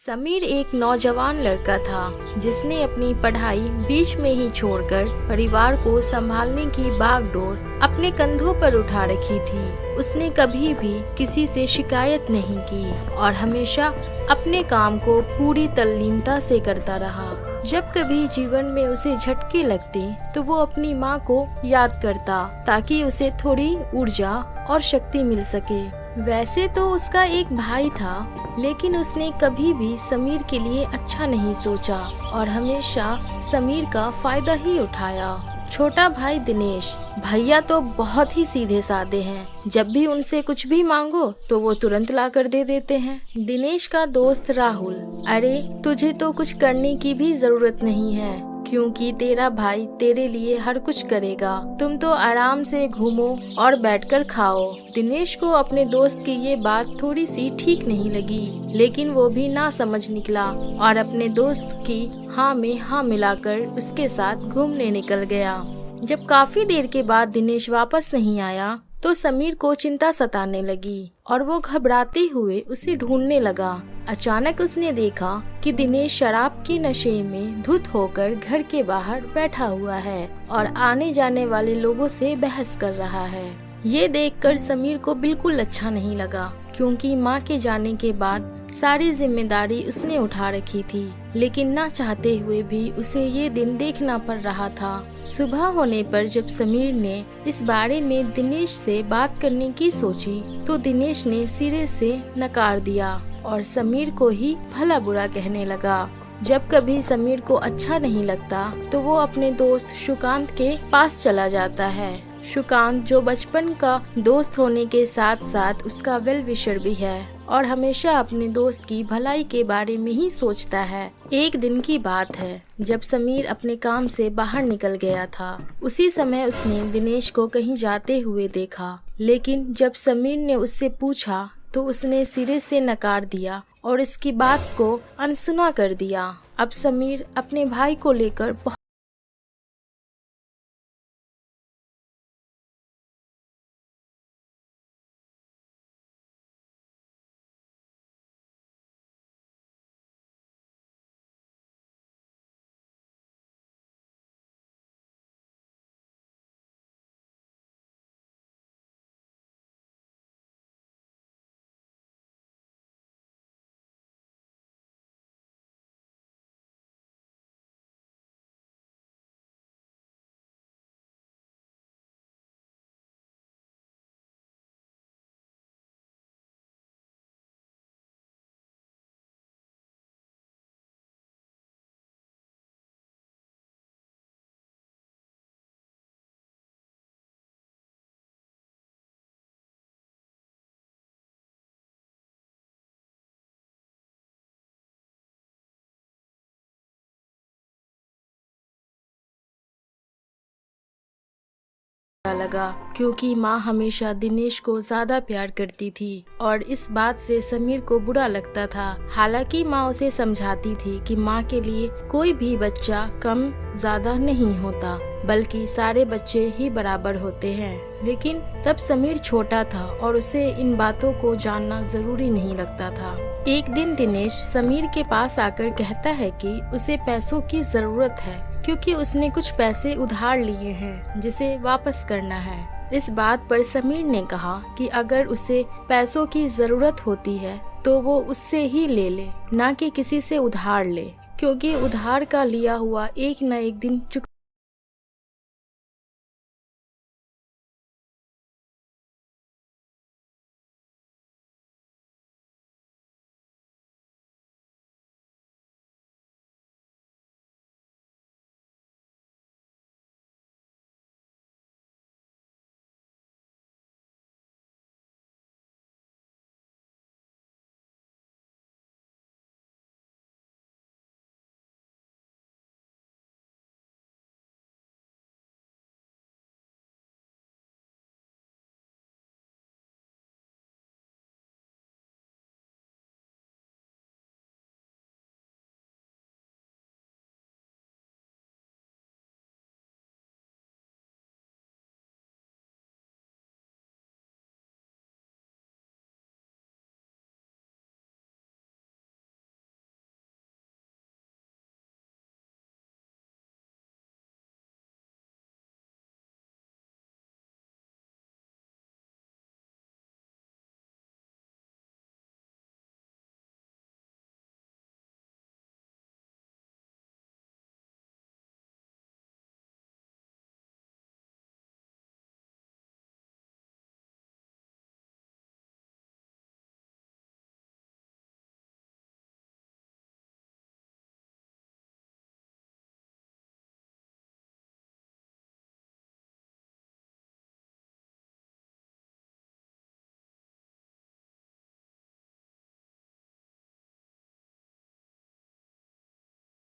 समीर एक नौजवान लड़का था जिसने अपनी पढ़ाई बीच में ही छोड़कर परिवार को संभालने की बागडोर अपने कंधों पर उठा रखी थी। उसने कभी भी किसी से शिकायत नहीं की और हमेशा अपने काम को पूरी तल्लीनता से करता रहा। जब कभी जीवन में उसे झटके लगते तो वो अपनी माँ को याद करता ताकि उसे थोड़ी ऊर्जा और शक्ति मिल सके। वैसे तो उसका एक भाई था, लेकिन उसने कभी भी समीर के लिए अच्छा नहीं सोचा और हमेशा समीर का फायदा ही उठाया। छोटा भाई दिनेश, भैया तो बहुत ही सीधे साधे हैं। जब भी उनसे कुछ भी मांगो तो वो तुरंत ला कर दे देते हैं। दिनेश का दोस्त राहुल, अरे तुझे तो कुछ करने की भी जरूरत नहीं है क्योंकि तेरा भाई तेरे लिए हर कुछ करेगा। तुम तो आराम से घूमो और बैठकर खाओ। दिनेश को अपने दोस्त की ये बात थोड़ी सी ठीक नहीं लगी, लेकिन वो भी ना समझ निकला और अपने दोस्त की हाँ में हाँ मिलाकर उसके साथ घूमने निकल गया। जब काफी देर के बाद दिनेश वापस नहीं आया तो समीर को चिंता सताने लगी और वो घबराते हुए उसे ढूंढने लगा। अचानक उसने देखा कि दिनेश शराब के नशे में धुत होकर घर के बाहर बैठा हुआ है और आने जाने वाले लोगों से बहस कर रहा है। ये देखकर समीर को बिल्कुल अच्छा नहीं लगा क्योंकि माँ के जाने के बाद सारी जिम्मेदारी उसने उठा रखी थी, लेकिन ना चाहते हुए भी उसे ये दिन देखना पड़ रहा था। सुबह होने पर जब समीर ने इस बारे में दिनेश से बात करने की सोची तो दिनेश ने सिरे से नकार दिया और समीर को ही भला बुरा कहने लगा। जब कभी समीर को अच्छा नहीं लगता तो वो अपने दोस्त सुकांत के पास चला जाता है। सुकांत जो बचपन का दोस्त होने के साथ साथ उसका वेल विशर भी है और हमेशा अपने दोस्त की भलाई के बारे में ही सोचता है। एक दिन की बात है जब समीर अपने काम से बाहर निकल गया था। उसी समय उसने दिनेश को कहीं जाते हुए देखा, लेकिन जब समीर ने उससे पूछा तो उसने सिरे से नकार दिया और इसकी बात को अनसुना कर दिया। अब समीर अपने भाई को लेकर लगा क्योंकि माँ हमेशा दिनेश को ज्यादा प्यार करती थी और इस बात से समीर को बुरा लगता था। हालांकि माँ उसे समझाती थी कि माँ के लिए कोई भी बच्चा कम ज्यादा नहीं होता, बल्कि सारे बच्चे ही बराबर होते हैं। लेकिन तब समीर छोटा था और उसे इन बातों को जानना जरूरी नहीं लगता था। एक दिन दिनेश समीर के पास आकर कहता है कि उसे पैसों की जरूरत है क्योंकि उसने कुछ पैसे उधार लिए हैं जिसे वापस करना है। इस बात पर समीर ने कहा कि अगर उसे पैसों की जरूरत होती है तो वो उससे ही ले ले, ना कि किसी से उधार ले, क्योंकि उधार का लिया हुआ एक न एक दिन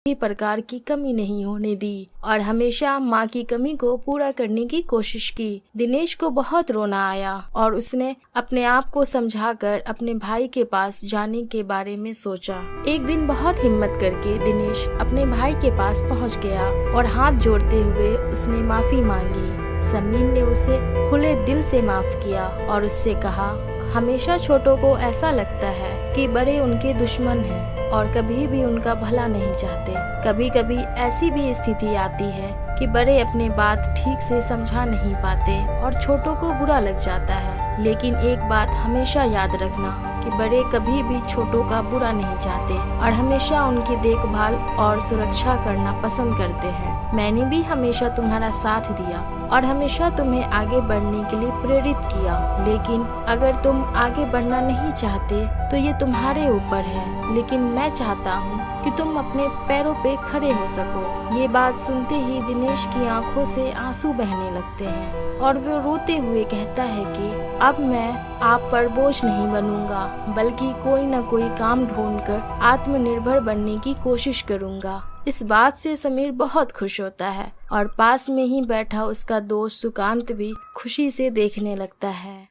भी प्रकार की कमी नहीं होने दी और हमेशा माँ की कमी को पूरा करने की कोशिश की। दिनेश को बहुत रोना आया और उसने अपने आप को समझाकर अपने भाई के पास जाने के बारे में सोचा। एक दिन बहुत हिम्मत करके दिनेश अपने भाई के पास पहुंच गया और हाथ जोड़ते हुए उसने माफी मांगी। समीर ने उसे खुले दिल से माफ किया और उससे कहा, हमेशा छोटों को ऐसा लगता है कि बड़े उनके दुश्मन हैं और कभी भी उनका भला नहीं चाहते। कभी कभी ऐसी भी स्थिति आती है कि बड़े अपने बात ठीक से समझा नहीं पाते और छोटों को बुरा लग जाता है। लेकिन एक बात हमेशा याद रखना कि बड़े कभी भी छोटों का बुरा नहीं चाहते और हमेशा उनकी देखभाल और सुरक्षा करना पसंद करते हैं। मैंने भी हमेशा तुम्हारा साथ दिया और हमेशा तुम्हें आगे बढ़ने के लिए प्रेरित किया, लेकिन अगर तुम आगे बढ़ना नहीं चाहते तो ये तुम्हारे ऊपर है। लेकिन मैं चाहता हूँ कि तुम अपने पैरों पे खड़े हो सको। ये बात सुनते ही दिनेश की आंखों से आंसू बहने लगते हैं और वो रोते हुए कहता है कि अब मैं आप पर बोझ नहीं बनूंगा, बल्कि कोई न कोई काम ढूंढकर आत्मनिर्भर बनने की कोशिश करूंगा। इस बात से समीर बहुत खुश होता है और पास में ही बैठा उसका दोस्त सुकांत भी खुशी से देखने लगता है।